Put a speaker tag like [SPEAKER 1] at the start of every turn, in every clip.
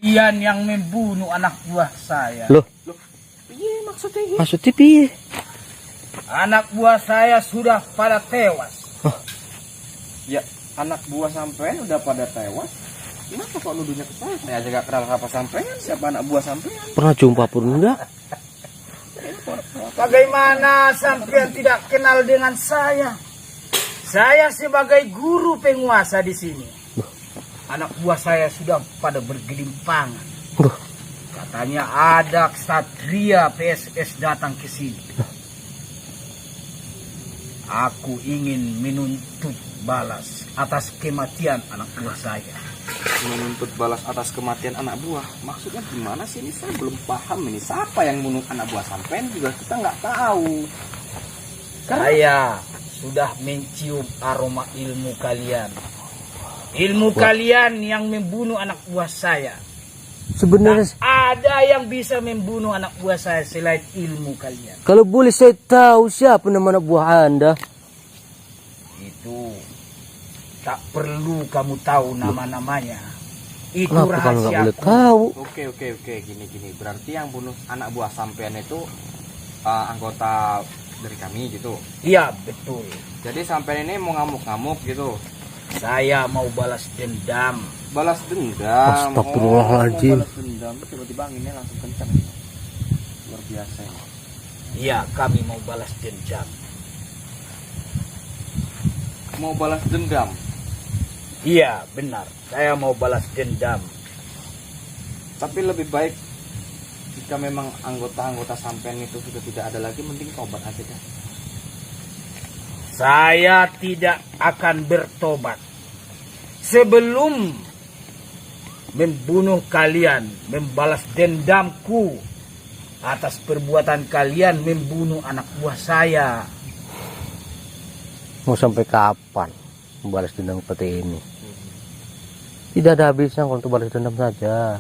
[SPEAKER 1] kematian yang membunuh anak buah saya.
[SPEAKER 2] Loh,
[SPEAKER 1] Iya maksudnya ini.
[SPEAKER 2] maksudnya piye?
[SPEAKER 1] Anak buah saya sudah pada tewas.
[SPEAKER 3] Ya, anak buah sampean udah pada tewas. Kenapa kok nuduhnya ke saya? Saya aja gak kenal apa sampean. Siapa anak buah sampean?
[SPEAKER 2] Pernah jumpa pun enggak?
[SPEAKER 1] Bagaimana sampean tidak kenal dengan saya? Saya sebagai guru penguasa di sini. Anak buah saya sudah pada bergelimpangan.
[SPEAKER 2] Loh,
[SPEAKER 1] Katanya ada ksatria PSS datang ke sini. Aku ingin menuntut balas atas kematian anak buah saya.
[SPEAKER 3] Menuntut balas atas kematian anak buah. Maksudnya gimana sih ini? Saya belum paham ini. Siapa yang bunuh anak buah sampean juga kita nggak tahu.
[SPEAKER 1] Saya sudah mencium aroma ilmu kalian. Ilmu kalian yang membunuh anak buah saya.
[SPEAKER 2] sebenarnya
[SPEAKER 1] Ada yang bisa membunuh anak buah saya selain ilmu kalian.
[SPEAKER 2] kalau boleh saya tahu siapa nama anak buah Anda?
[SPEAKER 1] Itu tak perlu kamu tahu nama-namanya. Itu
[SPEAKER 2] Kenapa kalau nggak boleh
[SPEAKER 1] rahasiaku.
[SPEAKER 2] tahu?
[SPEAKER 3] Oke. Gini. Berarti yang bunuh anak buah sampean itu anggota dari kami gitu.
[SPEAKER 1] Iya betul.
[SPEAKER 3] Jadi sampean ini mau ngamuk-ngamuk gitu.
[SPEAKER 1] Saya mau balas dendam.
[SPEAKER 3] Balas dendam.
[SPEAKER 2] Astagfirullahaladzim.
[SPEAKER 3] Mau balas dendam. Tiba-tiba anginnya langsung kencang. Luar biasa.
[SPEAKER 1] Iya kami mau balas dendam.
[SPEAKER 3] Mau balas dendam.
[SPEAKER 1] Iya benar. Saya mau balas dendam.
[SPEAKER 3] Tapi lebih baik jika memang anggota-anggota sampean itu sudah tidak ada lagi, mending tobat aja deh.
[SPEAKER 1] Saya tidak akan bertobat sebelum membunuh kalian, membalas dendamku atas perbuatan kalian membunuh anak buah saya.
[SPEAKER 2] Mau sampai kapan membalas dendam seperti ini? Tidak ada habisnya kalau untuk balas dendam saja.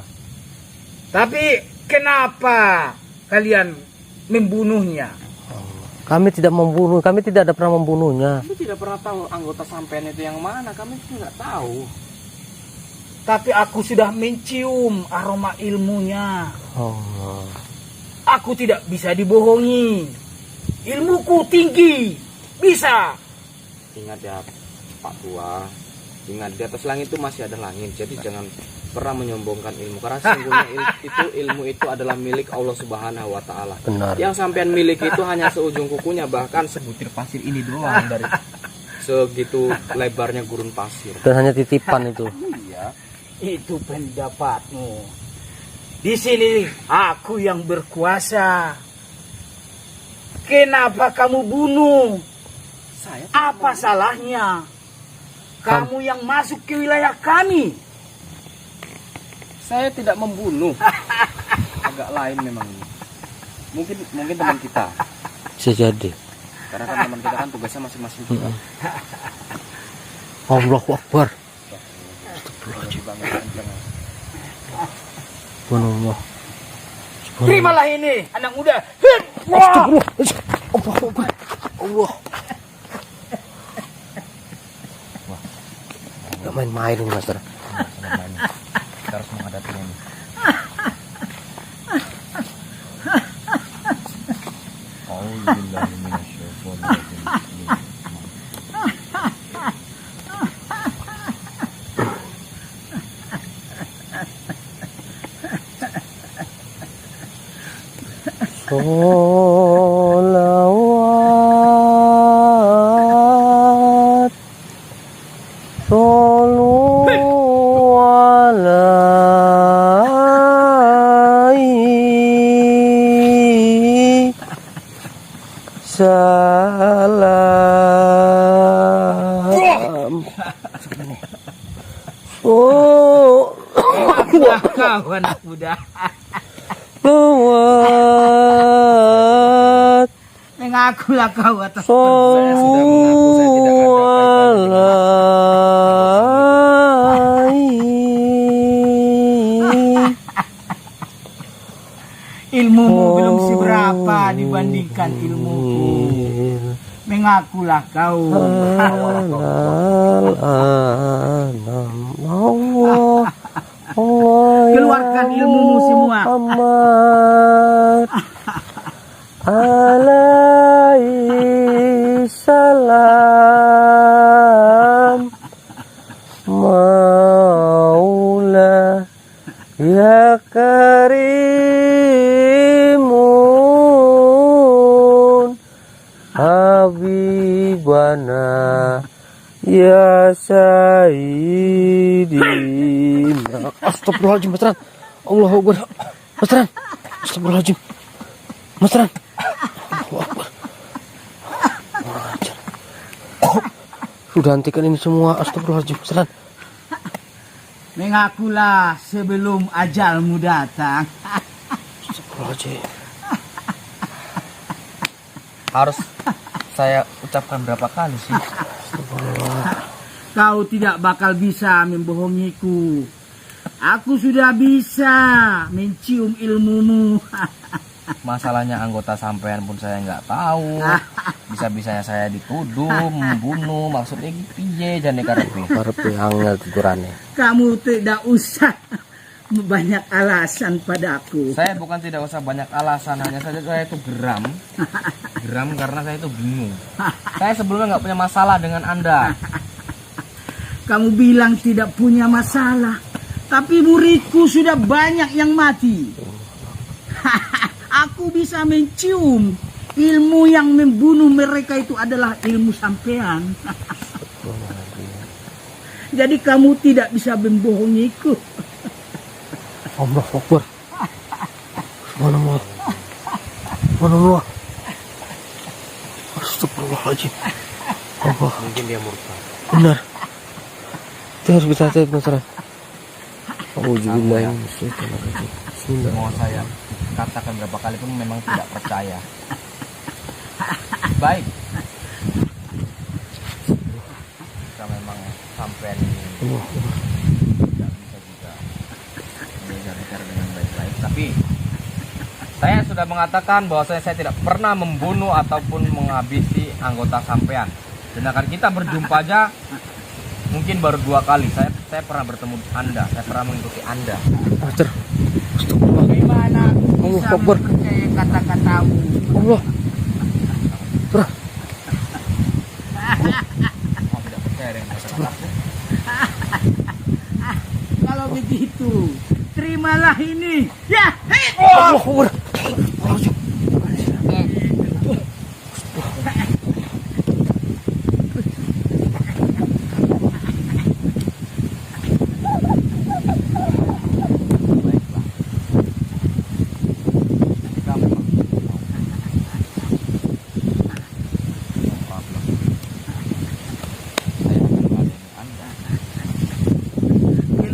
[SPEAKER 1] Tapi kenapa kalian membunuhnya?
[SPEAKER 2] Kami tidak membunuh, kami tidak ada pernah membunuhnya.
[SPEAKER 3] Kami tidak pernah tahu anggota sampean itu yang mana, kami tidak tahu.
[SPEAKER 1] Tapi aku sudah mencium aroma ilmunya.
[SPEAKER 2] Oh.
[SPEAKER 1] Aku tidak bisa dibohongi. Ilmuku tinggi. Bisa.
[SPEAKER 3] Ingat ya Pak Tua, ingat di atas langit itu masih ada langit. Jadi jangan pernah menyombongkan ilmu, karena sesungguhnya ilmu itu adalah milik Allah Subhanahu wa taala.
[SPEAKER 2] Benar.
[SPEAKER 3] Yang sampean milik itu hanya seujung kukunya, bahkan sebutir pasir ini doang dari segitu lebarnya gurun pasir.
[SPEAKER 2] Dan hanya titipan itu.
[SPEAKER 3] Iya.
[SPEAKER 1] Itu pendapatmu. Di sini aku yang berkuasa. Kenapa kamu bunuh?
[SPEAKER 3] Saya
[SPEAKER 1] Apa salahnya? Kamu yang masuk ke wilayah kami.
[SPEAKER 3] Saya tidak membunuh. Agak lain memang ini. Mungkin teman kita.
[SPEAKER 2] Bisa jadi.
[SPEAKER 3] Karena kan teman kita kan tugasnya masing-masing juga.
[SPEAKER 2] Allahu Akbar. Subhanallah.
[SPEAKER 1] Terimalah ini, anak muda.
[SPEAKER 2] Astagfirullah. Allahu Akbar. Allah. Gak main-main ini, Master.
[SPEAKER 3] Kita harus menghadapi ini.
[SPEAKER 2] Sholawat Shollu alaihi salam. Oh,
[SPEAKER 1] Kau anak muda.
[SPEAKER 2] Lawat
[SPEAKER 1] Mengakulah kau atas ilmumu belum seberapa dibandingkan ilmuku. Mengakulah kau.
[SPEAKER 2] Allah
[SPEAKER 1] Keluarkan ilmumu semua.
[SPEAKER 2] Muhammad alaihi salam maula ya karimun habibana ya sayyidina. Astagfirullahaladzim, Mas Ran. Allahu Akbar. Mas Ran. Astagfirullahaladzim. Mas Ran. Allahu Akbar. Sudah hentikan ini semua. Astagfirullahaladzim, Mas Ran.
[SPEAKER 1] Mengakulah sebelum ajalmu datang.
[SPEAKER 2] Astagfirullahaladzim.
[SPEAKER 3] Harus saya ucapkan berapa kali sih?
[SPEAKER 1] Kau tidak bakal bisa membohongiku. Aku sudah bisa mencium ilmumu.
[SPEAKER 3] Masalahnya anggota sampean pun saya nggak tahu. Bisa-bisanya saya dituduh membunuh. Maksudnya piye jane karepe?
[SPEAKER 2] Karepe angel tuturane.
[SPEAKER 1] Kamu tidak usah banyak alasan padaku.
[SPEAKER 3] Saya bukan tidak usah banyak alasan, hanya saja saya itu geram karena saya itu bingung. Saya sebelumnya nggak punya masalah dengan Anda.
[SPEAKER 1] Kamu bilang tidak punya masalah, tapi muridku sudah banyak yang mati. Aku bisa mencium ilmu yang membunuh mereka itu adalah ilmu sampean. Jadi kamu tidak bisa membohongiku.
[SPEAKER 2] Allahu Akbar. Subhanallah. Subhanallah. Astagfirullahaladzim. Allah.
[SPEAKER 3] Mungkin dia murka.
[SPEAKER 2] Benar. Kita harus bisa hati Mas Ran. Auzubillahi. Bismillah.
[SPEAKER 3] Mau saya katakan berapa kali pun memang tidak percaya. Baik. Jika memang sampean ini
[SPEAKER 2] Allah.
[SPEAKER 3] tidak bisa juga bicara dengan baik-baik, tapi saya sudah mengatakan bahwa saya tidak pernah membunuh ataupun menghabisi anggota sampean. Sedangkan kita berjumpa aja mungkin baru 2 kali. Saya pernah bertemu Anda, saya pernah mengikuti Anda.
[SPEAKER 2] Master.
[SPEAKER 1] Bagaimana aku
[SPEAKER 2] Allah
[SPEAKER 1] bisa
[SPEAKER 2] Akbar.
[SPEAKER 1] mempercayai kata-katamu?
[SPEAKER 2] Allah. Terah.
[SPEAKER 3] Mau tidak percaya dengan kata-kataku?
[SPEAKER 1] Kalau begitu, terimalah ini. Ya,
[SPEAKER 2] Allah Akbar. Astagfirullahaladzim.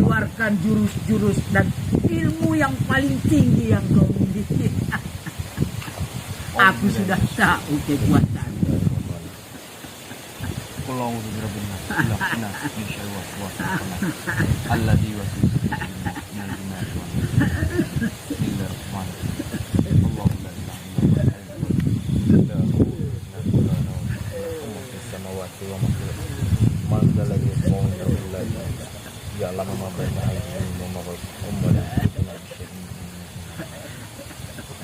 [SPEAKER 1] keluarkan jurus-jurus dan ilmu yang paling tinggi yang kau miliki. Aku sudah tahu kekuatan.
[SPEAKER 3] Qul birabbin nas, falaq nas, min syarri waswasil khannas, alladzi yuwaswisu fi sudurin nas wal jinni. Bismillahirrahmanirrahim. Allahu la ilaha illa huwa al-hayyul fis samawati wa ma fil ardi. Man dzal ladzi yashfa'u illa bi'idznihi. Ya'lamu ma baina aydihim wa ma khalfahum wa la yuhituna bi syai'in min ilmihi.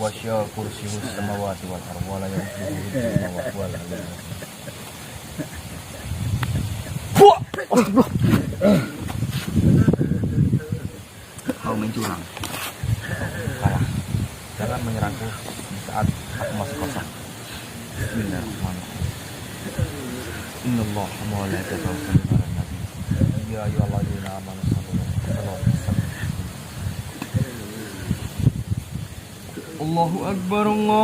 [SPEAKER 3] Wasya kursiyyus samawati wal ardi wa la yahuduhu hifdhuhuma wa huwal 'aliyyul 'azim. Kau mencurang, kalah. Jangan menyerangku di saat aku masih kosong. Bismillahirrahmanirrahim. Innallaha wa malaikatahu yusholluna 'alan nabi. Ya ayyuhalladzina amanu shallu 'alaihi wa sallimu. Allahu akbar, Allahu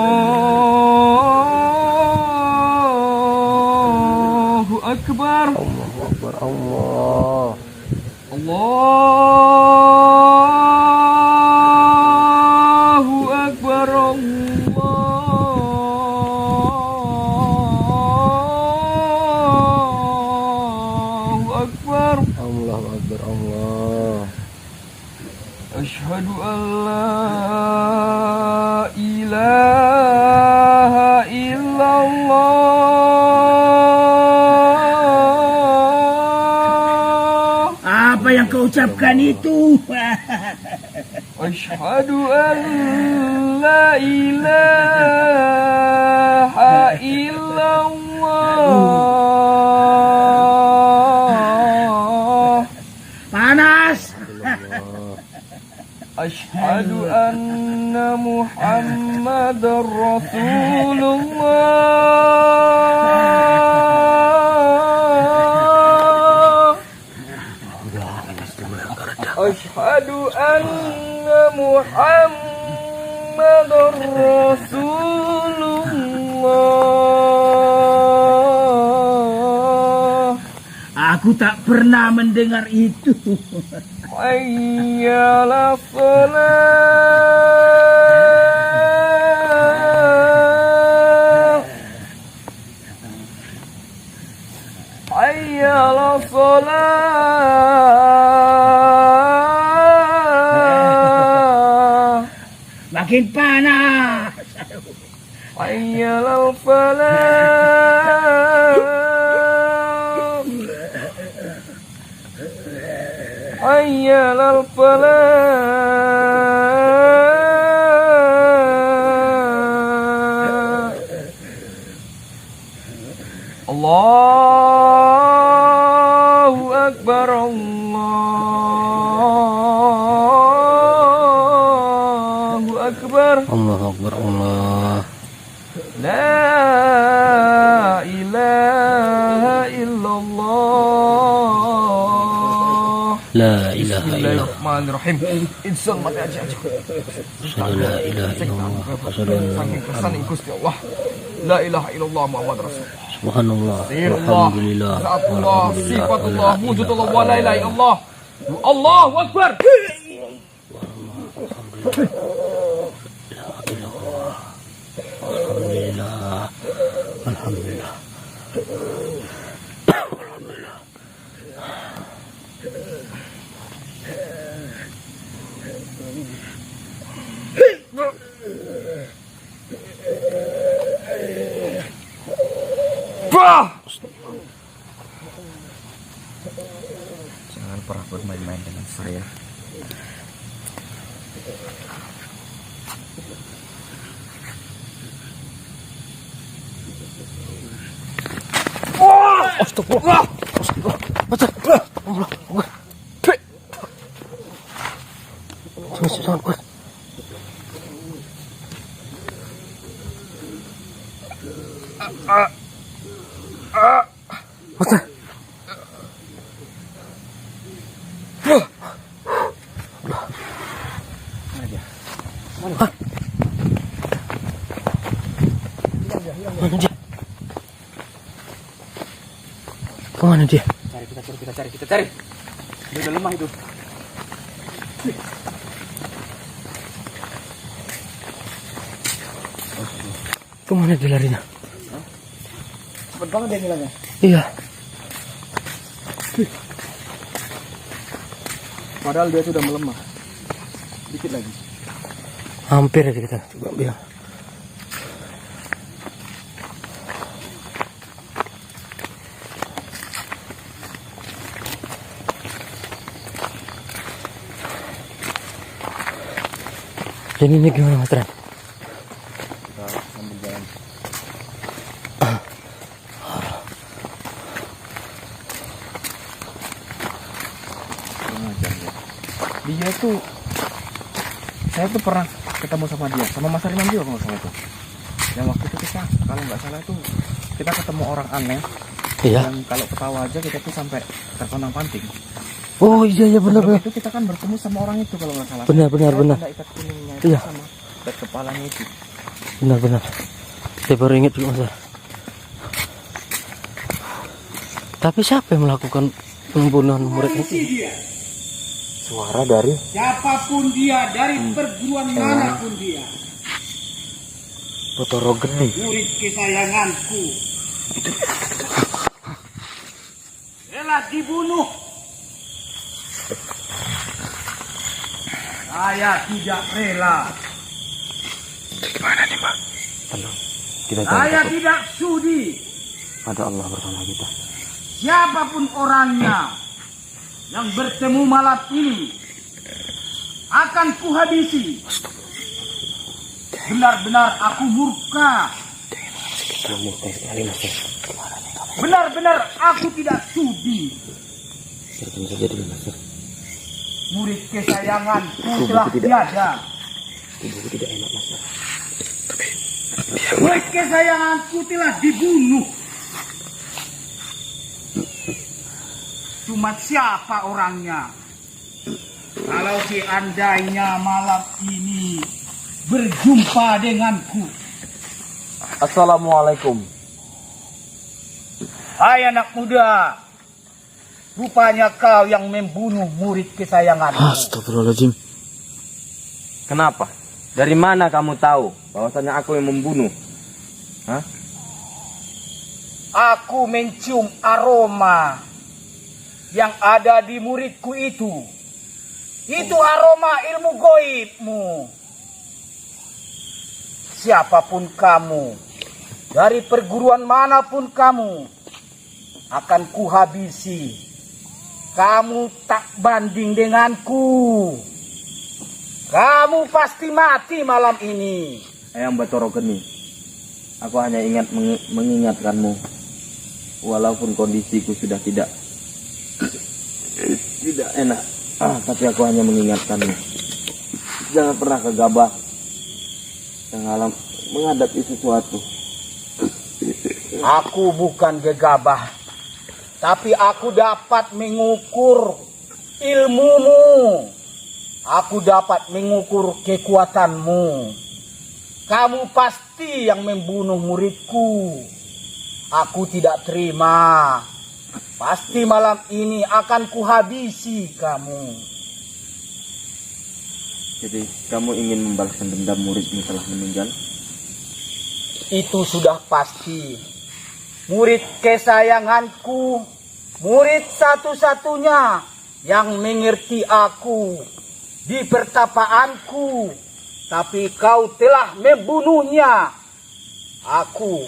[SPEAKER 3] akbar.
[SPEAKER 2] Allahu Akbar. Allah.
[SPEAKER 3] Allahu akbar. Allahu akbar.
[SPEAKER 2] Allahu Akbar. Allah.
[SPEAKER 3] Asyhadu an la ilaha illallah.
[SPEAKER 1] Apa yang kau ucapkan itu?
[SPEAKER 3] Asyhadu an la ilaha illallah.
[SPEAKER 1] Panas.
[SPEAKER 3] Asyhadu anna Muhammadar Rasulullah. Asyhadu anna Muhammadar Rasulullah.
[SPEAKER 1] Aku tak pernah mendengar itu.
[SPEAKER 3] Hayya ala salat. Hayya ala salat.
[SPEAKER 1] Makin panas.
[SPEAKER 3] Hayya ala falah. Hayya ala falah. Allahu Akbar, Allahu Akbar.
[SPEAKER 2] Allahu Akbar, Allah.
[SPEAKER 3] La ilaha illallah.
[SPEAKER 2] La ilaha illallah.
[SPEAKER 3] Bismillahirrahmanirrahim. Insan mati aja.
[SPEAKER 2] La ilaha illallah.
[SPEAKER 3] Saking kesan Gusti Allah. La ilaha illallah Muhammad Rasulullah.
[SPEAKER 2] Subhanallah.
[SPEAKER 3] Alhamdulillah.
[SPEAKER 2] Alhamdulillah.
[SPEAKER 3] Zatullah, sifatullah, wujudullah, wa la ilaha illallah. Allahu Akbar.
[SPEAKER 2] Alhamdulillah. Alhamdulillah.
[SPEAKER 3] Bah! Jangan pernah bermain-main dengan saya.
[SPEAKER 2] Astagfirullah. Astagfirullah. Baca. Allah. Allah. Jangan kuat. Baca. Mana dia? Kemana dia?
[SPEAKER 3] Kita cari. Dia udah lemah itu.
[SPEAKER 2] Kemana dia larinya?
[SPEAKER 1] Cepet banget dia ngilangnya.
[SPEAKER 2] Iya.
[SPEAKER 3] Padahal dia sudah melemah. Dikit lagi.
[SPEAKER 2] Hampir aja kita coba biar. Jadi ini gimana Mas Ran?
[SPEAKER 3] Kita sambil jalan. Dia tuh, saya tuh pernah ketemu sama dia, sama Mas Arman juga kalau nggak salah tuh. Yang waktu itu kita, kalau nggak salah tuh, kita ketemu orang aneh.
[SPEAKER 2] Iya.
[SPEAKER 3] Dan kalau ketawa aja kita tuh sampai terkonang panting.
[SPEAKER 2] Oh iya iya benar
[SPEAKER 3] Sebelum
[SPEAKER 2] benar.
[SPEAKER 3] itu kita kan bertemu sama orang itu kalau nggak salah.
[SPEAKER 2] Benar, benar,
[SPEAKER 3] Saya
[SPEAKER 2] benar.
[SPEAKER 3] ada ikat kuningnya itu
[SPEAKER 2] Iya.
[SPEAKER 3] sama ikat kepalanya itu.
[SPEAKER 2] Benar benar. Saya baru ingat juga Mas. Tapi siapa yang melakukan pembunuhan murid itu?
[SPEAKER 1] Dia.
[SPEAKER 3] Suara dari
[SPEAKER 1] Siapapun dia, dari perguruan manapun dia,
[SPEAKER 3] Botoro Geni.
[SPEAKER 1] murid kesayanganku, rela dibunuh. Saya tidak rela.
[SPEAKER 3] Gimana nih, Pak? Tenang. Kita
[SPEAKER 1] Saya tidak sudi.
[SPEAKER 3] Ada Allah bersama kita.
[SPEAKER 1] Siapapun orangnya yang bertemu malam ini, akan kuhabisi. Benar-benar aku murka. Benar-benar aku tidak sudi. Murid kesayanganku telah tiada. Murid kesayanganku telah dibunuh. Cuma siapa orangnya? Kalau seandainya malam ini berjumpa denganku.
[SPEAKER 3] Assalamualaikum.
[SPEAKER 1] Hai anak muda, rupanya kau yang membunuh murid kesayanganmu.
[SPEAKER 2] Astagfirullahaladzim.
[SPEAKER 3] Kenapa? Dari mana kamu tahu bahwasanya aku yang membunuh? Hah?
[SPEAKER 1] Aku mencium aroma yang ada di muridku itu. Itu aroma ilmu goibmu. Siapapun kamu, dari perguruan manapun kamu, akan kuhabisi. Kamu tak banding denganku. Kamu pasti mati malam ini.
[SPEAKER 3] Eyang Bathara Geni, aku hanya ingat mengingatkanmu. Walaupun kondisiku sudah tidak enak, tapi aku hanya mengingatkanmu. Jangan pernah gegabah dalam menghadapi sesuatu.
[SPEAKER 1] Aku bukan gegabah, tapi aku dapat mengukur ilmumu. Aku dapat mengukur kekuatanmu. Kamu pasti yang membunuh muridku. Aku tidak terima. Pasti malam ini akan kuhabisi kamu.
[SPEAKER 3] Jadi kamu ingin membalaskan dendam muridmu telah meninggal?
[SPEAKER 1] Itu sudah pasti. Murid kesayanganku, murid satu-satunya yang mengerti aku di pertapaanku, tapi kau telah membunuhnya. Aku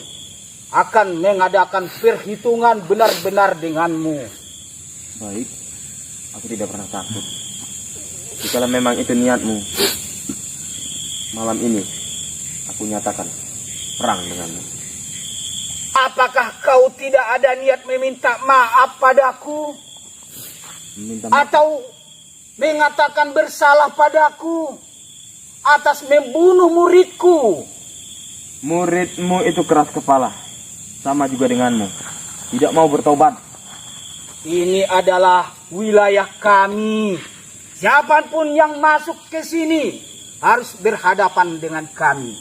[SPEAKER 1] akan mengadakan perhitungan benar-benar denganmu.
[SPEAKER 3] Baik, aku tidak pernah takut. Jika memang itu niatmu, malam ini aku nyatakan perang denganmu.
[SPEAKER 1] Apakah kau tidak ada niat meminta maaf padaku?
[SPEAKER 3] Meminta maaf.
[SPEAKER 1] Atau mengatakan bersalah padaku atas membunuh muridku?
[SPEAKER 3] Muridmu itu keras kepala, sama juga denganmu. Tidak mau bertobat.
[SPEAKER 1] Ini adalah wilayah kami. Siapapun yang masuk ke sini harus berhadapan dengan kami.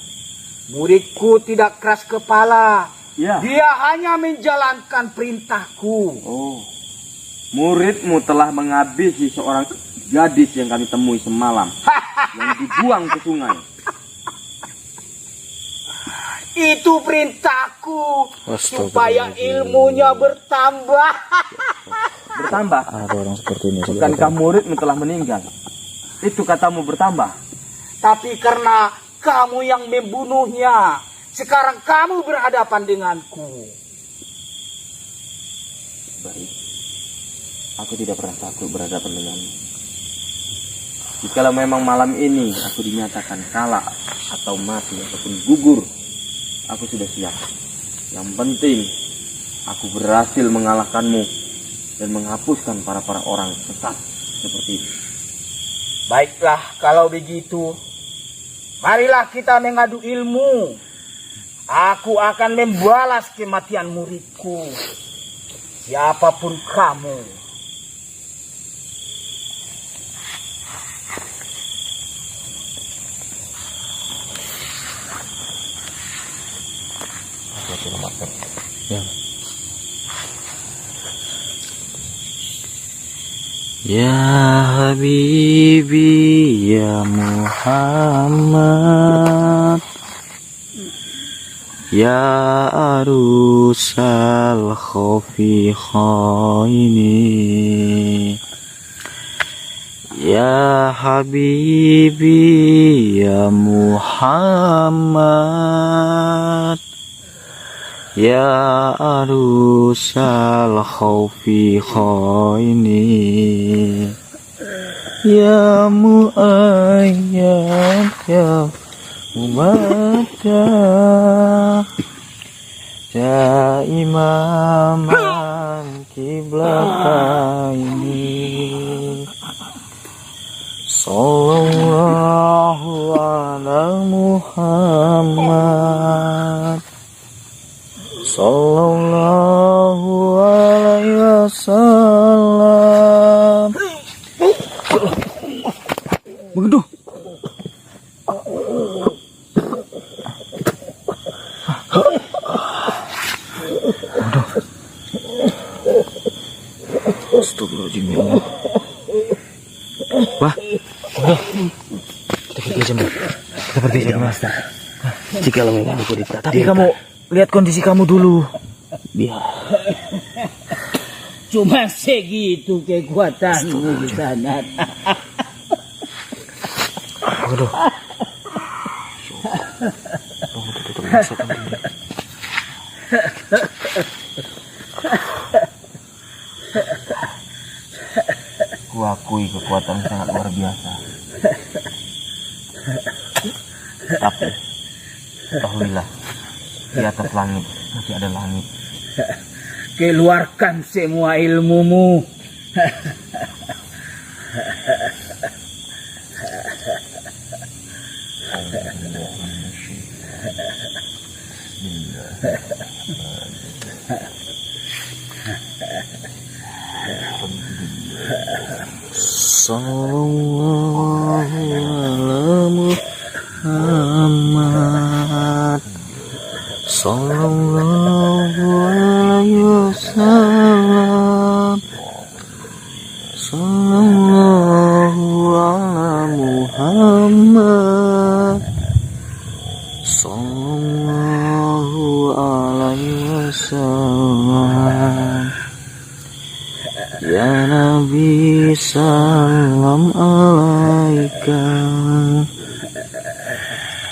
[SPEAKER 1] Muridku tidak keras kepala.
[SPEAKER 3] Ya.
[SPEAKER 1] Dia hanya menjalankan perintahku.
[SPEAKER 3] Oh, muridmu telah menghabisi seorang gadis yang kami temui semalam, yang dibuang ke sungai.
[SPEAKER 1] Itu perintahku supaya ilmunya bertambah.
[SPEAKER 3] Bertambah?
[SPEAKER 2] Ada orang seperti ini.
[SPEAKER 3] Bukankah muridmu telah meninggal? Itu katamu bertambah.
[SPEAKER 1] Tapi karena kamu yang membunuhnya, sekarang kamu berhadapan denganku.
[SPEAKER 3] Baik, aku tidak pernah takut berhadapan denganmu. Jikalau memang malam ini aku dinyatakan kalah atau mati ataupun gugur, aku sudah siap. Yang penting aku berhasil mengalahkanmu dan menghapuskan para orang sesat seperti ini.
[SPEAKER 1] Baiklah kalau begitu, marilah kita mengadu ilmu. Aku akan membalas kematian muridku, siapapun kamu.
[SPEAKER 2] Ya Habibi ya Muhammad, ya arusal khofi khaini, ya Habibi ya Muhammad, ya arusal khaufi khaini. Ya mu'ayyad ya mubadah ya imaman kiblataini sallallahu ala Muhammad sallallahu alaihi wasallam. Begitu. Astagfirullahaladzim ya Allah. Wah, udah. Kita pergi aja, Mas. Kita pergi aja, Mas. Jika lo memang aku ditakdirkan. Tapi kamu lihat kondisi kamu dulu. Biar.
[SPEAKER 1] Cuma segitu kekuatanmu di sana.
[SPEAKER 2] Waduh. Kamu tutup masakan diri.
[SPEAKER 3] Kuakui kekuatan sangat luar biasa. Tapi ketahuilah, di atas langit masih ada langit.
[SPEAKER 1] Keluarkan semua ilmumu.
[SPEAKER 2] Sallallahu ala Muhammad sallallahu alaihi wasallam sallallahu ala Muhammad sallallahu alaihi wasallam. Ya Nabi salam alaika,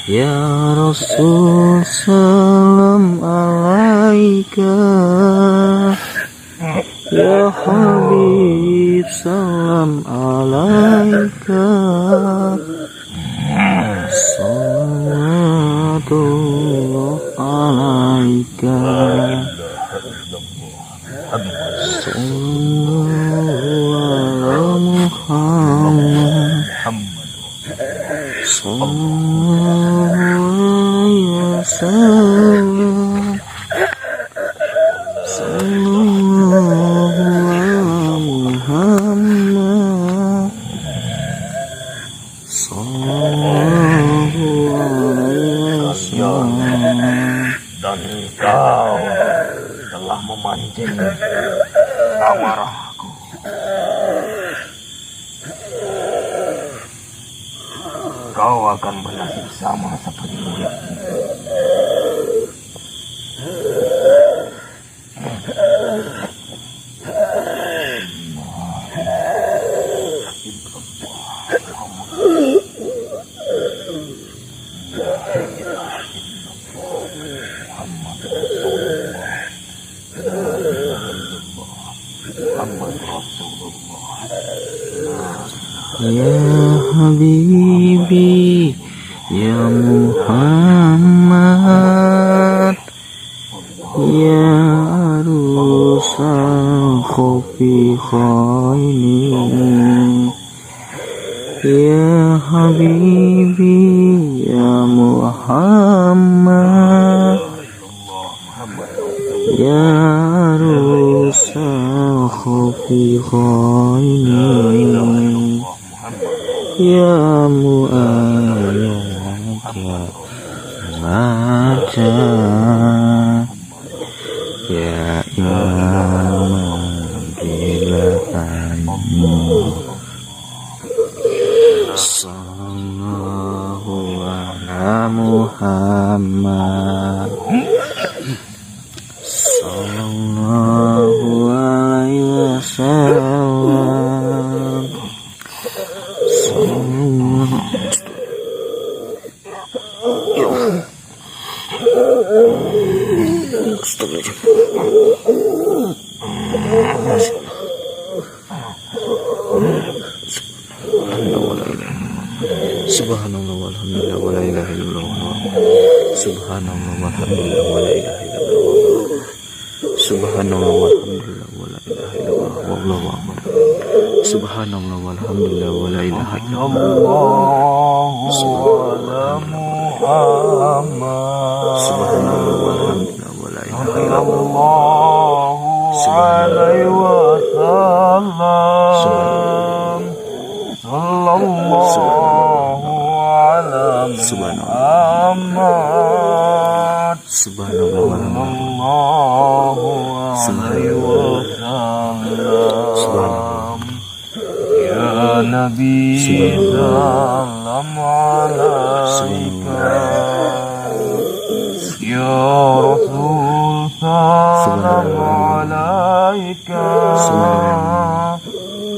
[SPEAKER 2] ya Rasul salam alaika, ya Habib salam alaika, salatullah alaika.
[SPEAKER 3] Dan kau telah memancing amarahku. Kau akan bernasib sama seperti muridmu.
[SPEAKER 2] Ya Habibi, ya Muhammad, ya Arusal Khofi Khaini, ya Habibi, ya Muhammad, ya Arusal Khofi Khaini, ya mu'ayyad ya raja, ya imam bila'anmu, sallallahu ala Muhammad, sallallahu alaihi wasallam.
[SPEAKER 3] Subhanallah walhamdulillah wa la ilaha illallah. Subhanallah walhamdulillah wa la ilaha illallah. Subhanallah walhamdulillah wa la ilaha illallah. Wallahu akbar. Subhanallah walhamdulillah wa la ilaha illallah. Subhanallah walhamdulillah wa la ilaha illallah. Ya Nabi salam alaika, Ya Rasul salam alaika,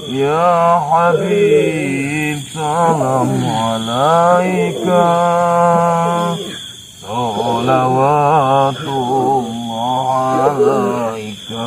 [SPEAKER 3] Ya Habib salam alaika, salawatullah alaika.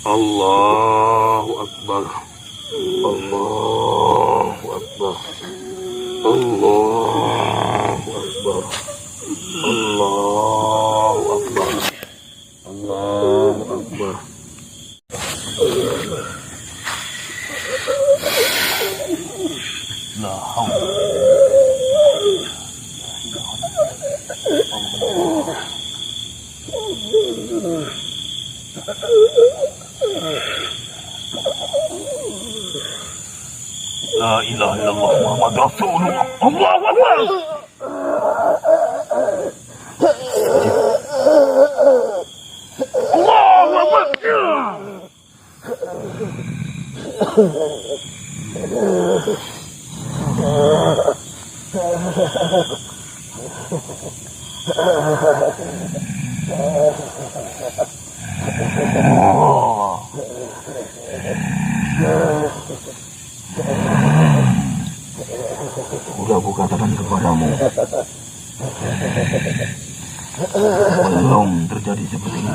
[SPEAKER 3] Allahu Akbar. Allahu Akbar. Allahu Akbar. Allahu Akbar. Allahu Akbar. La haula. La ilaha illallah Muhammad Rasulullah. Allahu Akbar. Allahu Akbar. Sudah aku katakan kepadamu, belum terjadi seperti ini.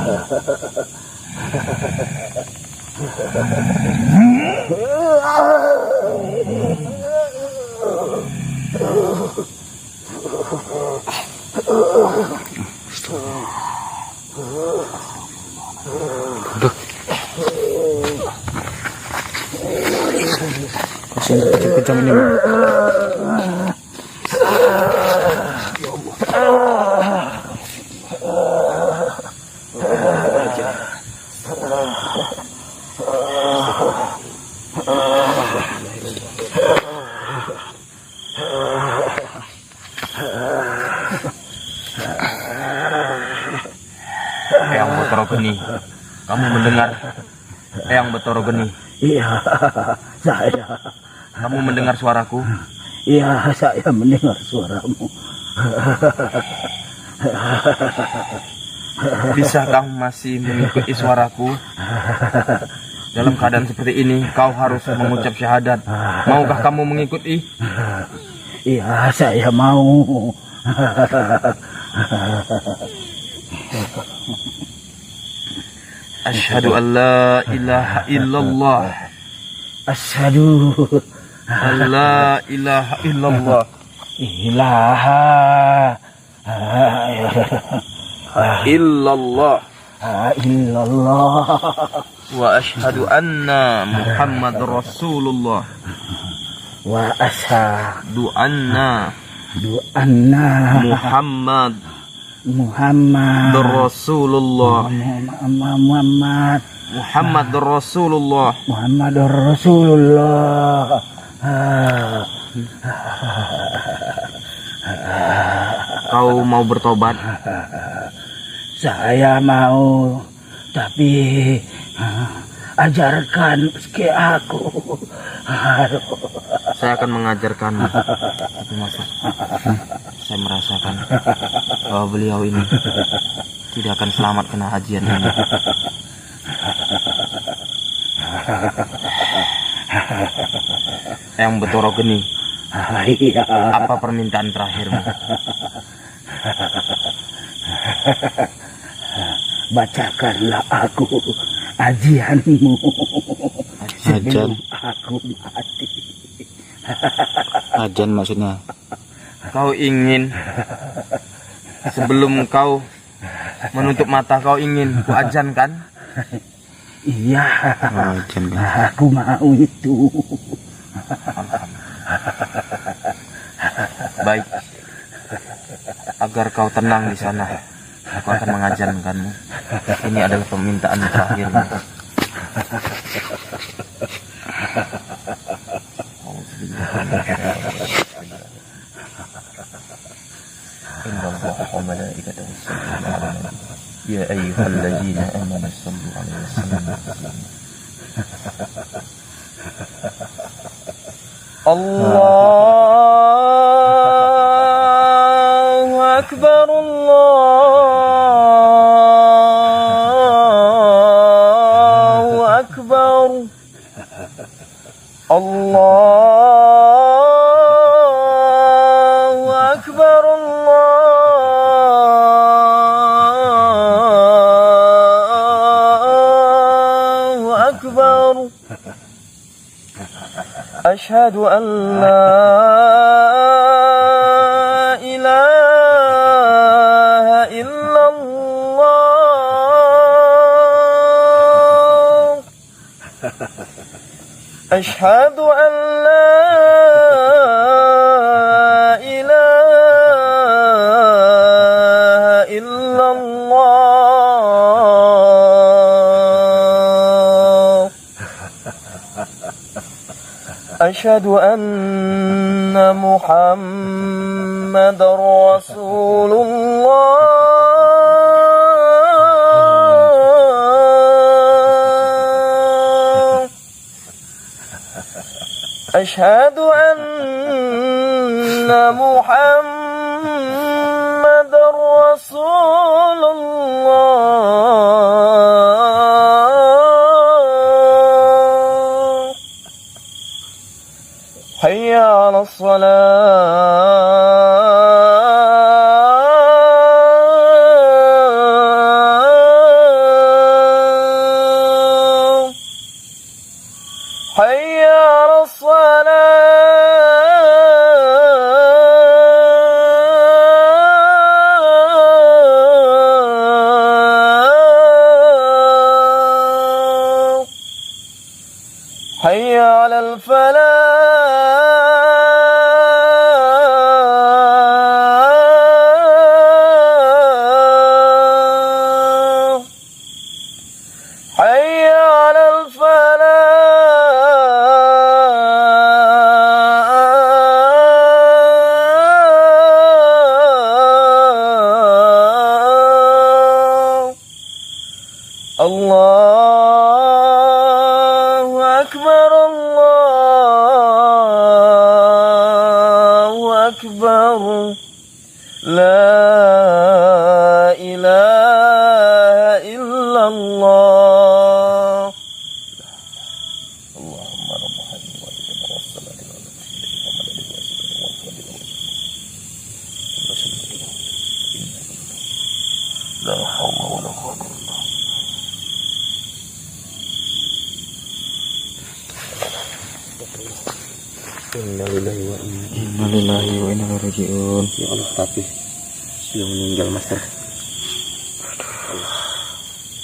[SPEAKER 2] Kejam ini.
[SPEAKER 3] Eyang Betoro Geni, kamu mendengar? Eyang Betoro Geni.
[SPEAKER 1] Iya, saya.
[SPEAKER 3] Kamu mendengar suaraku?
[SPEAKER 1] Iya, saya mendengar suaramu.
[SPEAKER 3] Bisakah masih mengikuti suaraku? Dalam keadaan seperti ini, kau harus mengucap syahadat. Maukah kamu mengikuti?
[SPEAKER 1] Iya, saya mau.
[SPEAKER 3] Asyhadu an la ilaha illallah.
[SPEAKER 1] Asyhadu
[SPEAKER 3] an la ilaha illallah.
[SPEAKER 1] ilaha
[SPEAKER 3] Illallah.
[SPEAKER 1] illallah.
[SPEAKER 3] Wa asyhadu anna Muhammad Rasulullah.
[SPEAKER 1] Wa asyhadu
[SPEAKER 3] Anna
[SPEAKER 1] Muhammad
[SPEAKER 3] Rasulullah. Muhammad Rasulullah.
[SPEAKER 1] Muhammad Rasulullah.
[SPEAKER 3] Kau mau bertobat?
[SPEAKER 1] Saya mau, tapi ajarkan ke aku. Aduh.
[SPEAKER 3] Saya akan mengajarkanmu. Tapi Master, saya merasakan bahwa beliau ini tidak akan selamat kena ajian ini. Yang Betoro Geni,
[SPEAKER 1] Iya.
[SPEAKER 3] apa permintaan terakhirmu?
[SPEAKER 1] Bacakanlah aku ajianmu sebelum
[SPEAKER 2] Ajan.
[SPEAKER 1] aku mati.
[SPEAKER 2] Ajan maksudnya.
[SPEAKER 3] Kau ingin sebelum kau menutup mata kau ingin ku ajankan?
[SPEAKER 1] Iya,
[SPEAKER 2] Ajan kan.
[SPEAKER 1] aku mau itu.
[SPEAKER 3] Baik. Agar kau tenang di sana, aku akan mengajankanmu. Ini adalah permintaan terakhirmu. Ya ayyuhalladzina amanu sallu alaihi wasallam. Allahu akbar, Allahu akbar, Allahu akbar, Allahu akbar. أشهد أن لا إله إلا الله أشهد أن لا إله إلا الله أشهد أن محمد رسول الله أشهد أن محمد رسول الله حي على الصلاة حي على الصلاة حي على الفلاح حي على الفلاح الله أكبر الله أكبر لا إله إلا الله اللهم رب هذه الوالدة والصلاة لا حول ولا قوة إلا بالله Innalillahi wa inna
[SPEAKER 2] Innalillahi wa inna ilaihi raji'un.
[SPEAKER 3] Ya Allah, tapi dia meninggal, Master.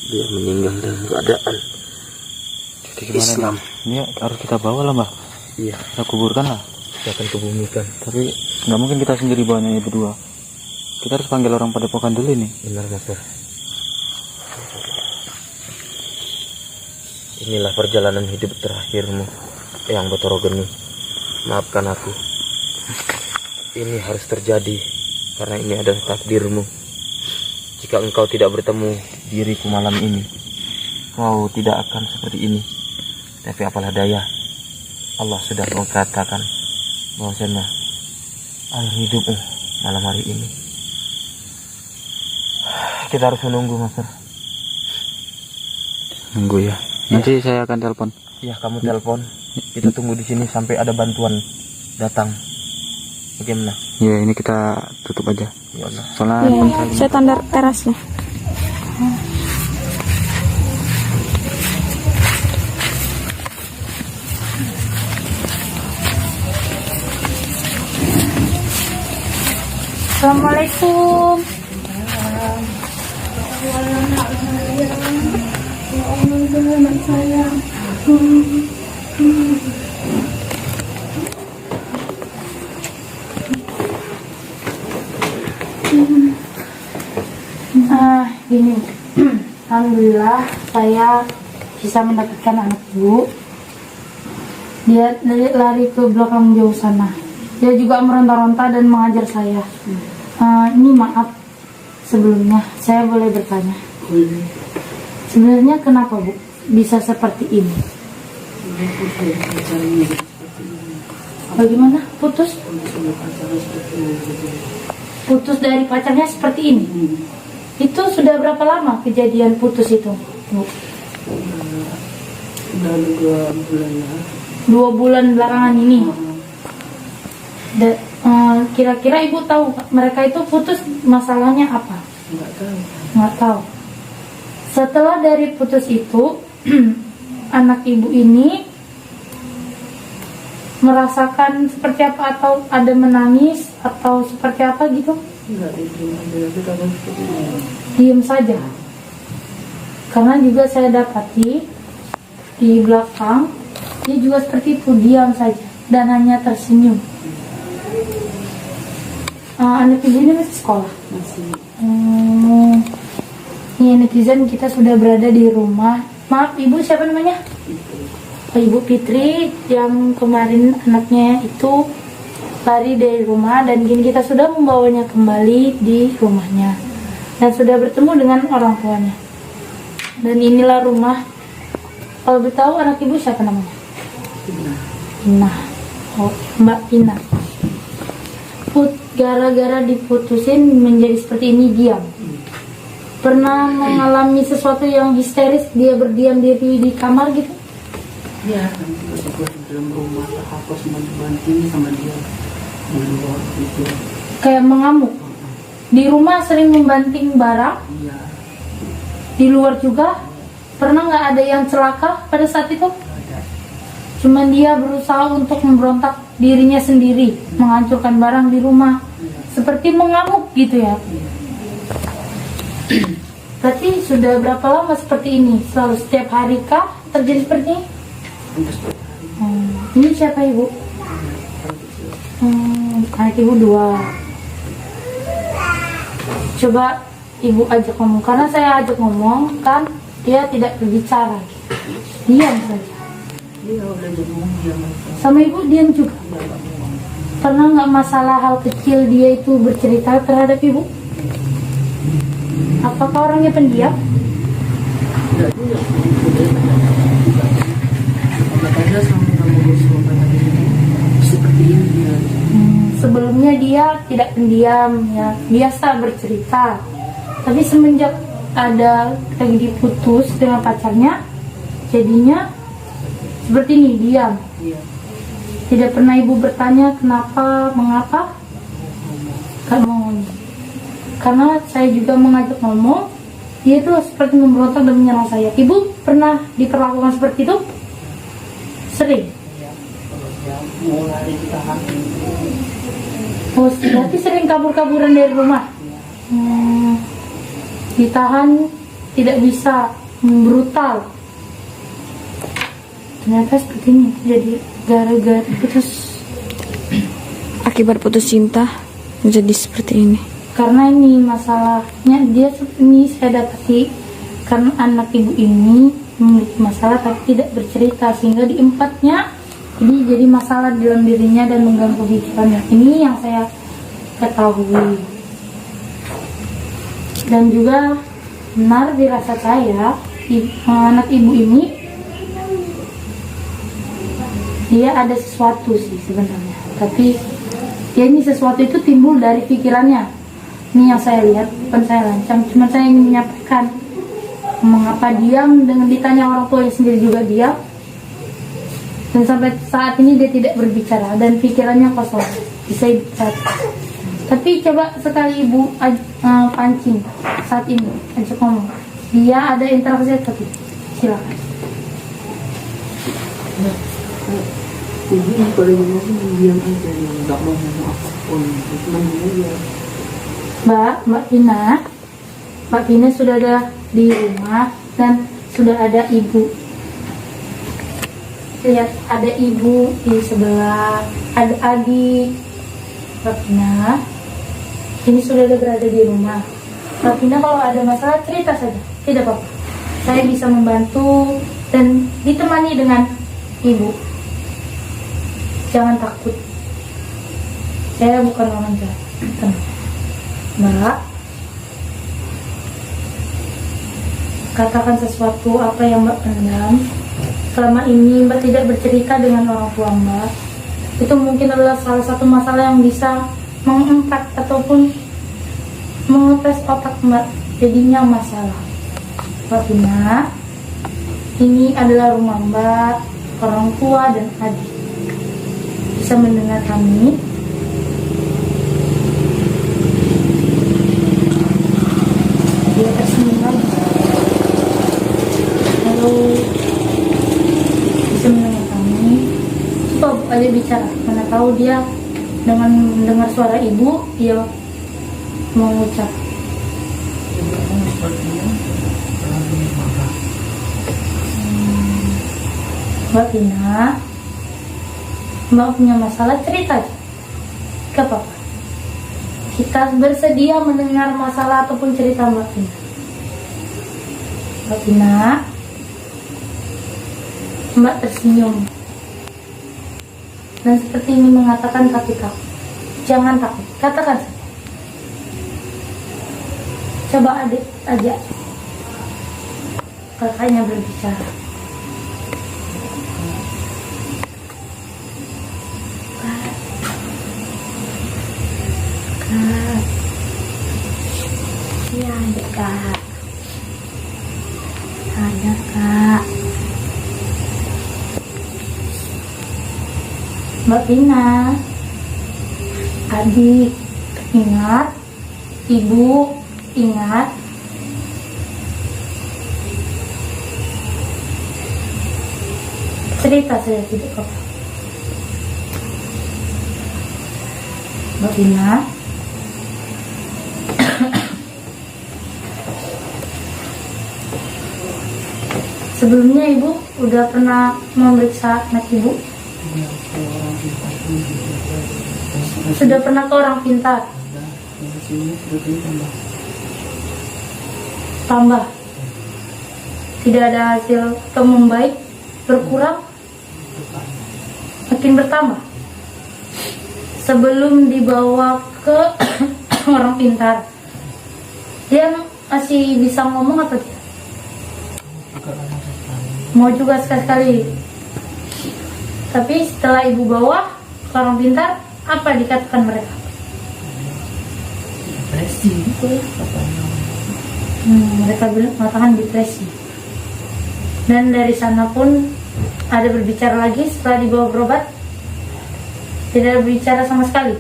[SPEAKER 3] Dia meninggal dalam keadaan
[SPEAKER 2] Jadi gimana
[SPEAKER 3] Islam.
[SPEAKER 2] Ini harus kita bawa lah, Mbak.
[SPEAKER 3] Iya,
[SPEAKER 2] Kita kuburkan lah.
[SPEAKER 3] dia akan kebumikan.
[SPEAKER 2] Tapi nggak mungkin kita sendiri bawanya berdua. Kita harus panggil orang padepokan dulu nih.
[SPEAKER 3] Benar, Master. Inilah perjalanan hidup terakhirmu, Eyang Betoro Geni. Maafkan aku. Ini harus terjadi karena ini adalah takdirmu. Jika engkau tidak bertemu diriku malam ini, kau tidak akan seperti ini. Tapi apalah daya, Allah sudah mengatakan bahwasanya air hidupmu malam hari ini. Kita harus menunggu, Master.
[SPEAKER 2] Nunggu ya. Nanti saya akan telepon.
[SPEAKER 3] Ya, kamu telepon. Kita tunggu di sini sampai ada bantuan datang. Bagaimana?
[SPEAKER 2] Ya, ini kita tutup aja.
[SPEAKER 3] Ya Allah.
[SPEAKER 2] Soalnya
[SPEAKER 4] Iya, saya tanda terasnya. Assalamualaikum. Gini, alhamdulillah saya bisa mendapatkan anak ibu. Dia lari ke belakang jauh sana. Dia juga meronta-ronta dan mengajar saya. Ini maaf sebelumnya, saya boleh bertanya? Sebenarnya kenapa Bu bisa seperti ini? Bagaimana? Putus? Putus dari pacarnya seperti ini? Itu sudah berapa lama kejadian putus itu, Bu?
[SPEAKER 5] Udah 2 bulan ya.
[SPEAKER 4] 2 bulan belakangan ini. Kira-kira Ibu tahu mereka itu putus masalahnya apa?
[SPEAKER 5] Enggak tahu.
[SPEAKER 4] Nggak tahu. Setelah dari putus itu, anak Ibu ini merasakan seperti apa, atau ada menangis atau seperti apa gitu?
[SPEAKER 5] Enggak diem aja, kita harus seperti ini.
[SPEAKER 4] Diam saja. Karena juga saya dapati di belakang dia juga seperti itu, diam saja dan hanya tersenyum. Anak Ibu ini masih sekolah.
[SPEAKER 5] Masih
[SPEAKER 4] Ini netizen, kita sudah berada di rumah. Maaf Ibu, siapa namanya? Ibu Fitri, yang kemarin anaknya itu lari dari rumah, dan kini kita sudah membawanya kembali di rumahnya dan sudah bertemu dengan orang tuanya. Dan inilah rumah. Kalau beritahu anak Ibu siapa namanya? Pina. Oh, Mbak Pina. Gara-gara diputusin menjadi seperti ini, diam. Pernah mengalami sesuatu yang histeris, dia berdiam diri di kamar gitu?
[SPEAKER 5] ya kan juga di dalam rumah aku semua dibanting sama dia di luar gitu.
[SPEAKER 4] Kayak mengamuk. Di rumah sering membanting barang,
[SPEAKER 5] Iya,
[SPEAKER 4] di luar juga. Pernah nggak ada yang celaka pada saat itu?
[SPEAKER 5] ada.
[SPEAKER 4] Cuman dia berusaha untuk memberontak dirinya sendiri, menghancurkan barang di rumah, seperti mengamuk gitu ya. Berarti sudah berapa lama seperti ini? Selalu setiap hari kah terjadi seperti ini?
[SPEAKER 5] Untuk setiap hari.
[SPEAKER 4] Ini siapa Ibu? Anak Ibu 2. Coba Ibu ajak ngomong, karena saya ajak ngomong kan dia tidak berbicara, diam saja.
[SPEAKER 5] Dia udah jadi dia
[SPEAKER 4] Sama Ibu diam juga. Pernah nggak masalah hal kecil dia itu bercerita terhadap Ibu? Apakah orangnya pendiam?
[SPEAKER 5] Enggak juga. Makanya sama kamu semua tadi seperti ini dia.
[SPEAKER 4] Sebelumnya dia tidak pendiam ya, biasa bercerita. Tapi semenjak ada lagi diputus dengan pacarnya, jadinya seperti ini, diam.
[SPEAKER 5] Iya.
[SPEAKER 4] Tidak pernah Ibu bertanya kenapa, mengapa? Kan ngomong. Karena saya juga mengajak ngomong, dia itu seperti memberontak dan menyerang saya. Ibu pernah diperlakukan seperti itu? Sering.
[SPEAKER 5] Kalau dia mau lari ditahan.
[SPEAKER 4] Oh, berarti sering kabur-kaburan dari rumah. Ditahan, tidak bisa, brutal. Ternyata seperti ini, jadi gara-gara putus.
[SPEAKER 6] Akibat putus cinta menjadi seperti ini.
[SPEAKER 4] Karena ini masalahnya, dia ini saya dapati karena anak Ibu ini memiliki masalah tapi tidak bercerita, sehingga diempatnya jadi masalah di dalam dirinya dan mengganggu kehidupannya. Ini yang saya ketahui. Dan juga benar dirasa saya anak ibu ini dia ada sesuatu sih sebenarnya, tapi ya ini sesuatu itu timbul dari pikirannya. Ini yang saya lihat, bukan saya lancang, cuma saya ingin menyampaikan mengapa diam dengan ditanya orang tuanya sendiri juga diam, dan sampai saat ini dia tidak berbicara dan pikirannya kosong. Bisa bicara. Tapi coba sekali ibu pancing saat ini, ajak ngomong. Dia ada interaksi tapi silakan.
[SPEAKER 5] Ibu ini kalau ngomong diam aja, nggak mau ngomong apapun, cuma dia.
[SPEAKER 4] Mbak Vina sudah ada di rumah dan sudah ada ibu. Lihat, ada ibu di sebelah, ada adik. Mbak Vina ini sudah ada berada di rumah. Mbak Vina kalau ada masalah cerita saja, tidak apa-apa. Saya bisa membantu dan ditemani dengan ibu. Jangan takut. Saya bukan orang jahat. Tenang. Mbak, katakan sesuatu apa yang Mbak pendam. Selama ini Mbak tidak bercerita dengan orang tua Mbak. Itu mungkin adalah salah satu masalah yang bisa mengangkat ataupun mengepres otak Mbak. Jadinya masalah. Mbak Vina, ini adalah rumah Mbak, orang tua dan adik. Bisa mendengar kami? Dia tersenyum lagi. Halo, bisa mendengar kami? Coba Bu aja bicara. Mana tahu dia dengan mendengar suara ibu, dia mengucap. Mbak Vina, Mbak punya masalah, cerita aja. Gak apa-apa. Kita bersedia mendengar masalah ataupun cerita Mbak Vina. Mbak Vina, Mbak tersenyum dan seperti ini mengatakan kaki takut. Jangan takut, katakan saja. Coba adik ajak kakaknya berbicara. Kak, iya ada kak, ada kak. Mbak Vina, adik, ingat, ibu, ingat. Cerita saya tidak apa. Mbak Vina, sebelumnya ibu udah pernah memeriksa anak ibu? Sudah pernah ke orang pintar? Tambah? Tidak ada hasil atau membaik? Berkurang? Makin bertambah? Sebelum dibawa ke orang pintar, dia masih bisa ngomong atau tidak? Mau juga sekali-sekali. Tapi setelah ibu bawa ke orang pintar, apa dikatakan mereka?
[SPEAKER 5] Depresi itu ya katanya.
[SPEAKER 4] Mereka mengatakan depresi. Dan dari sana pun ada berbicara lagi setelah dibawa berobat? Tidak berbicara sama sekali.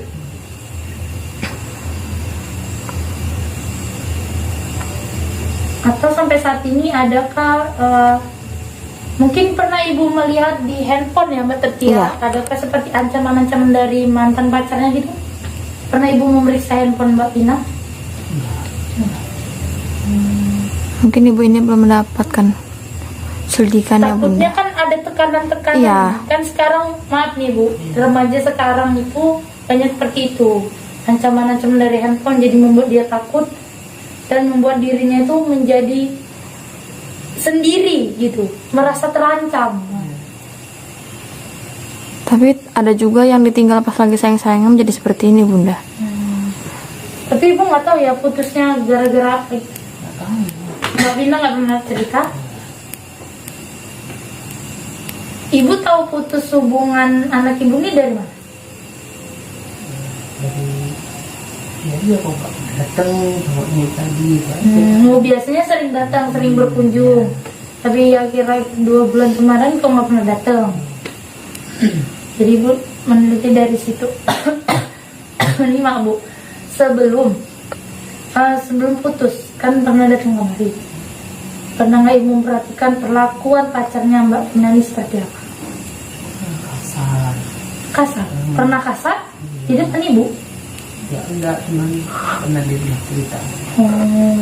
[SPEAKER 4] Atau sampai saat ini adakah mungkin pernah ibu melihat di handphone ya Mbak Tetia,
[SPEAKER 6] Iya.
[SPEAKER 4] adakah seperti ancaman-ancaman dari mantan pacarnya gitu? Pernah ibu memeriksa handphone Mbak Vina?
[SPEAKER 6] Mungkin ibu ini belum mendapatkan selidikannya
[SPEAKER 4] Takutnya
[SPEAKER 6] bunda.
[SPEAKER 4] kan ada tekanan-tekanan.
[SPEAKER 6] Iya.
[SPEAKER 4] Kan sekarang maaf nih Bu, remaja sekarang itu banyak seperti itu. Ancaman-ancaman dari handphone jadi membuat dia takut dan membuat dirinya itu menjadi sendiri gitu, merasa terancam.
[SPEAKER 6] Tapi ada juga yang ditinggal pas lagi sayang-sayangnya menjadi seperti ini bunda.
[SPEAKER 4] Tapi ibu nggak tahu ya putusnya gara-gara apa. Mbak Vina nggak pernah cerita. Ibu tahu putus hubungan anak ibu ini dari mana?
[SPEAKER 5] Dari dia kok nggak pernah datang cowoknya tadi Pak.
[SPEAKER 4] Biasanya sering datang, sering berkunjung. Tapi ya kira 2 bulan kemarin kok nggak pernah datang. Jadi ibu meneliti dari situ. Ini mak bu, sebelum putus kan pernah datang kemari. Pernah nggak ibu memperhatikan perlakuan pacarnya Mbak Vina ini seperti apa?
[SPEAKER 5] Kasar.
[SPEAKER 4] Kasar? Pernah kasar? Tidak kan ibu?
[SPEAKER 5] Ya enggak, cuman pernah dia bilang cerita.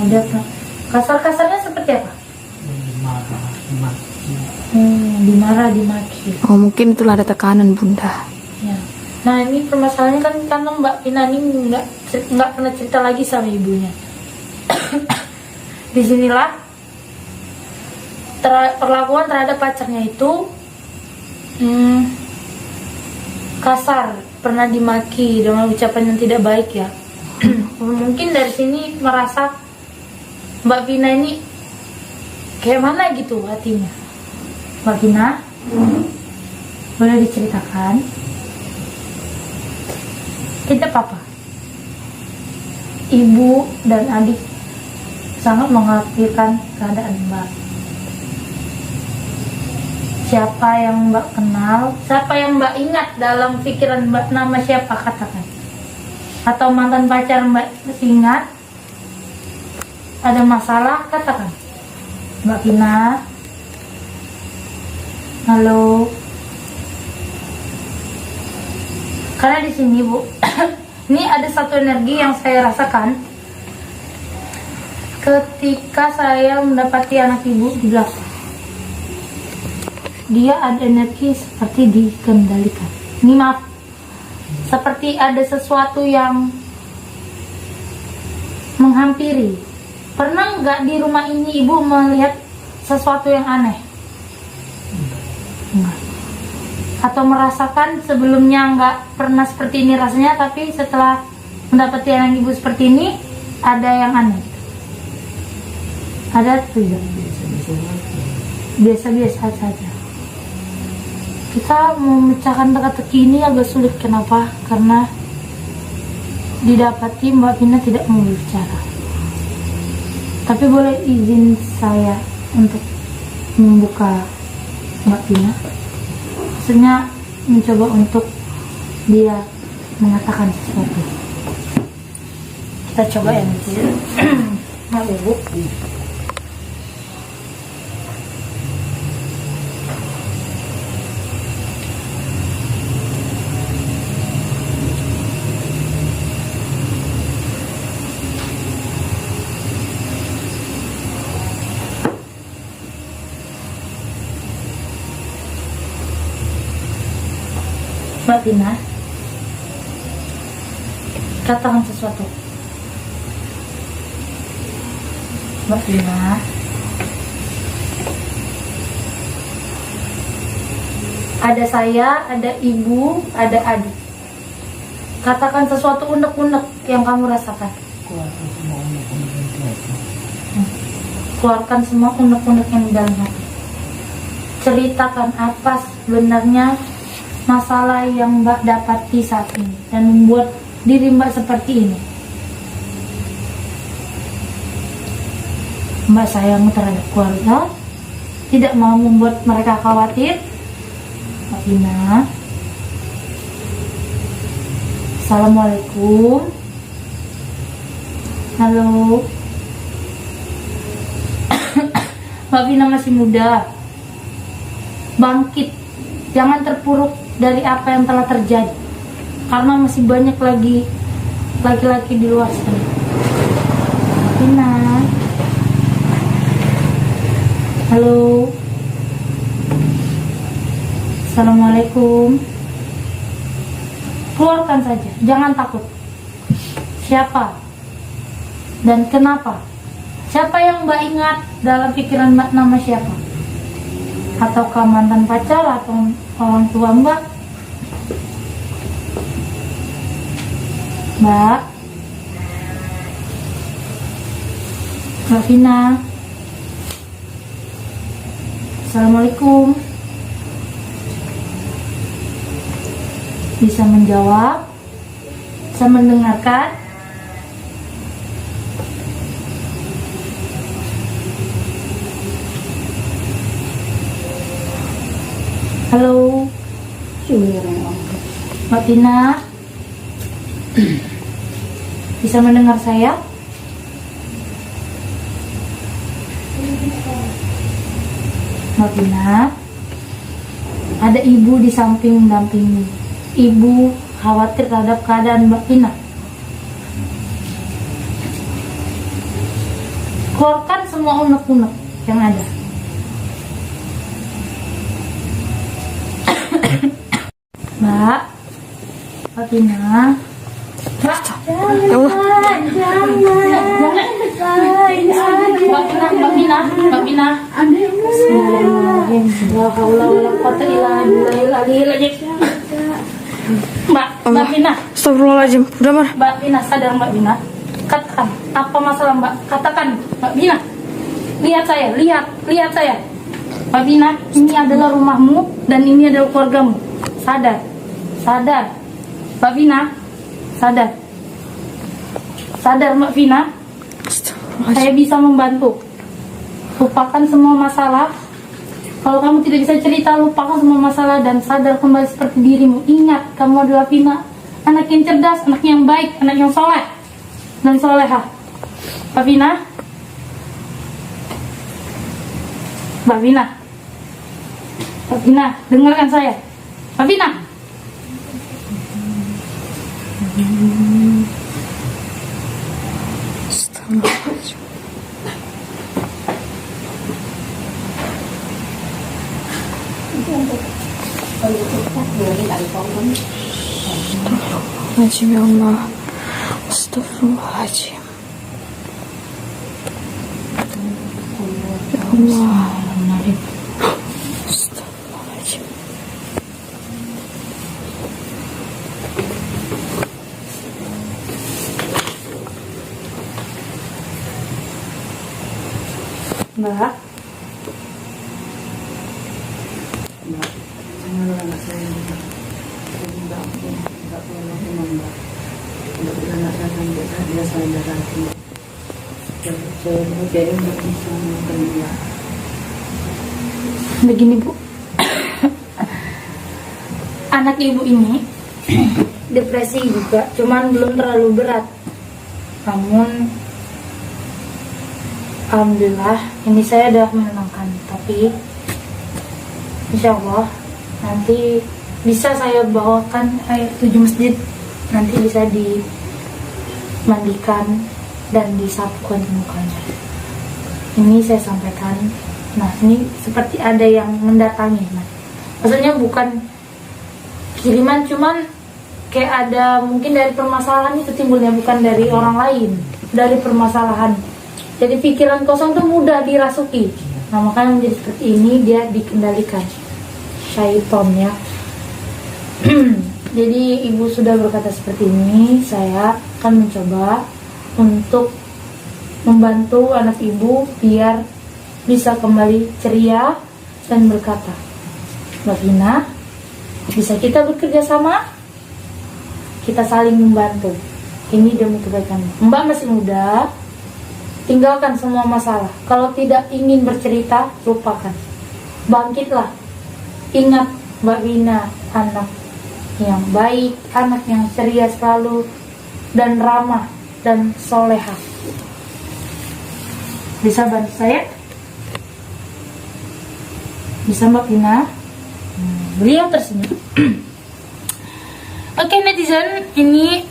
[SPEAKER 4] Dia pernah. Kasar-kasarnya seperti apa?
[SPEAKER 5] Marah, dimaki.
[SPEAKER 4] Dimarah, dimaki.
[SPEAKER 6] Oh, mungkin itulah ada tekanan bunda.
[SPEAKER 4] Ya. Nah ini permasalahannya kan karena Mbak Vina ini nggak pernah cerita lagi sama ibunya. Disinilah perlakuan terhadap pacarnya itu kasar, pernah dimaki dengan ucapan yang tidak baik ya. Mungkin dari sini merasa Mbak Vina ini kayak mana gitu hatinya. Mbak Vina, boleh diceritakan? Tidak apa-apa. Ibu dan adik sangat mengkhawatirkan keadaan Mbak. Siapa yang Mbak kenal, siapa yang Mbak ingat dalam pikiran Mbak, nama siapa katakan. Atau mantan pacar Mbak masih ingat, ada masalah katakan. Mbak Vina, halo. Karena di sini bu, ini ada satu energi yang saya rasakan ketika saya mendapati anak ibu di belakang. Dia ada energi seperti dikendalikan. Ini maaf, seperti ada sesuatu yang menghampiri. Pernah nggak di rumah ini ibu melihat sesuatu yang aneh? Enggak. Atau merasakan sebelumnya nggak pernah seperti ini rasanya, tapi setelah mendapati anak ibu seperti ini ada yang aneh? Ada tidak? Biasa-biasa saja. Kita memecahkan teka-teki ini agak sulit. Kenapa? Karena didapati Mbak Vina tidak mau bicara. Tapi boleh izin saya untuk membuka Mbak Vina. Maksudnya mencoba untuk dia mengatakan sesuatu. Kita coba ya nanti. Maaf ibu. Mbak Vina, katakan sesuatu. Mbak Vina, ada saya, ada ibu, ada adik. Katakan sesuatu unek-unek yang kamu rasakan. Keluarkan semua unek-unek yang di dalam hati. Ceritakan apa sebenarnya masalah yang Mbak dapati saat ini dan membuat diri Mbak seperti ini. Mbak sayang terhadap keluarga, tidak mau membuat mereka khawatir. Mbak Vina, assalamualaikum. Halo. Mbak Vina masih muda, bangkit, jangan terpuruk dari apa yang telah terjadi, karena masih banyak lagi laki-laki di luar sana. Vina, halo, assalamualaikum. Keluarkan saja, jangan takut. Siapa dan kenapa? Siapa yang Mbak ingat dalam pikiran Mbak, nama siapa? Ataukah mantan pacar atau orang tua Mbak? Mbak Vina, assalamualaikum. bisa menjawab, bisa mendengarkan. Halo, Mbak Tina, bisa mendengar saya? Mbak Tina, ada ibu di samping mendampingi. Ibu khawatir terhadap keadaan Mbak Tina. Keluarkan semua unek-unek yang ada. Mbak Tina, Mbak, Mbak Bina,
[SPEAKER 6] Astagfirullahaladzim. Udah Mar.
[SPEAKER 4] Mbak Bina, sadar Mbak Bina. Katakan, apa masalah Mbak? Katakan, Mbak Bina. Lihat saya, lihat saya. Mbak Bina, ini adalah rumahmu dan ini adalah keluargamu. Sadar, Mbak Bina, sadar Mbak Bina. Saya bisa membantu. Lupakan semua masalah. Kalau kamu tidak bisa cerita, lupakan semua masalah dan sadar kembali seperti dirimu. Ingat, kamu adalah Vina, anak yang cerdas, anak yang baik, anak yang soleh dan solehah. Mbak Vina, dengarkan saya. Mbak Vina.
[SPEAKER 6] Astagfirullahaladzim ya Allah. Astagfirullahaladzim. Ya Allah. Astagfirullahaladzim.
[SPEAKER 4] Mbak,
[SPEAKER 5] Janganlah anak saya Mbak. Saya minta ampun, minta tolong sama Mbak. Mudah-mudahan anak saya dia sadar lagi. Dan saya berdoa Mbak bisa melakukan Mbak.
[SPEAKER 4] begini Bu. Anak ibu ini depresi juga, cuman belum terlalu berat. Namun alhamdulillah ini saya sudah menenangkan. Tapi insya Allah nanti bisa saya bawakan air 7 masjid, nanti bisa dimandikan dan disapukan mukanya. Ini saya sampaikan. Nah, ini seperti ada yang mendatangi. Nah, maksudnya bukan kiriman, cuman kayak ada mungkin dari permasalahan itu timbulnya, bukan dari orang lain, dari permasalahan. Jadi pikiran kosong itu mudah dirasuki. Nah, makanya menjadi seperti ini, dia dikendalikan syaiton ya. Jadi ibu sudah berkata seperti ini, saya akan mencoba untuk membantu anak ibu biar bisa kembali ceria dan berkata, Mbak Vina, bisa kita bekerja sama, kita saling membantu. Ini demi kebaikan. Mbak masih muda, tinggalkan semua masalah. Kalau tidak ingin bercerita, lupakan. Bangkitlah. Ingat Mbak Vina, anak yang baik, anak yang ceria selalu, dan ramah, dan solehah. Bisa bantu saya? Bisa Mbak Vina? Beliau tersenyum. Oke netizen, ini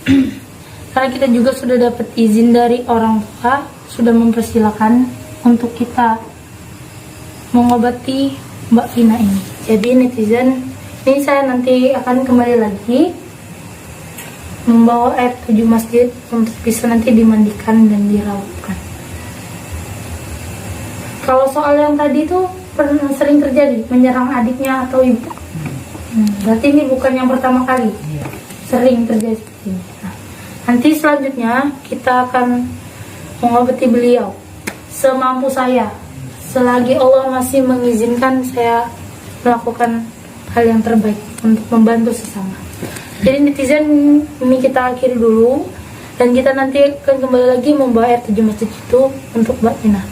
[SPEAKER 4] karena kita juga sudah dapat izin dari orang tua, sudah mempersilahkan untuk kita mengobati Mbak Vina ini. Jadi netizen, ini saya nanti akan kembali lagi membawa air 7 masjid untuk bisa nanti dimandikan dan dirawatkan. Kalau soal yang tadi itu pernah sering terjadi, menyerang adiknya atau ibu. Berarti ini bukan yang pertama kali. Sering terjadi seperti ini. Nah, nanti selanjutnya kita akan mengobati beliau semampu saya. Selagi Allah masih mengizinkan, saya melakukan hal yang terbaik untuk membantu sesama. Jadi netizen, ini kita akhiri dulu, dan kita nanti akan kembali lagi membawa air 7 masjid itu untuk Mbak Vina.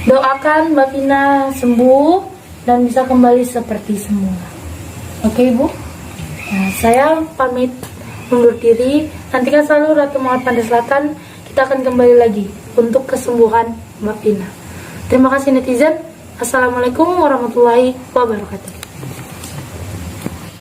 [SPEAKER 4] Doakan Mbak Vina sembuh dan bisa kembali seperti semula. Oke Ibu? Nah, saya pamit undur diri. Nantikan selalu Ratu Mahat Pantai Selatan. Kita akan kembali lagi untuk kesembuhan Mbak Vina. Terima kasih netizen. Assalamualaikum warahmatullahi wabarakatuh.